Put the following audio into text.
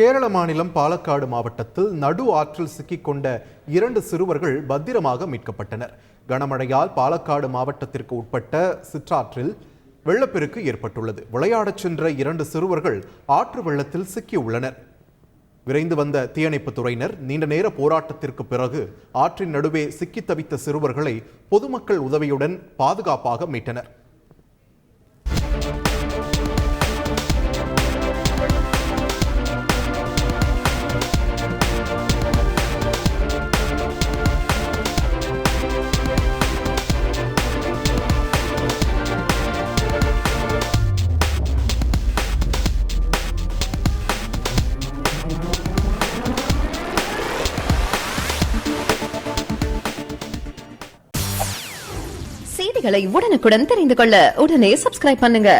கேரள மாநிலம் பாலக்காடு மாவட்டத்தில் நடு ஆற்றில் சிக்கிக்கொண்ட 2 சிறுவர்கள் பத்திரமாக மீட்கப்பட்டனர். கனமழையால் பாலக்காடு மாவட்டத்திற்கு உட்பட்ட சிற்றாற்றில் வெள்ளப்பெருக்கு ஏற்பட்டுள்ளது. விளையாடச் சென்ற 2 சிறுவர்கள் ஆற்று வெள்ளத்தில் சிக்கியுள்ளனர். விரைந்து வந்த தீயணைப்பு துறையினர் நீண்ட நேர போராட்டத்திற்கு பிறகு ஆற்றின் நடுவே சிக்கி தவித்த சிறுவர்களை பொதுமக்கள் உதவியுடன் பாதுகாப்பாக மீட்டனர். செய்திகளை உடனுக்குடன் தெரிந்து கொள்ள உடனே சப்ஸ்கிரைப் பண்ணுங்க.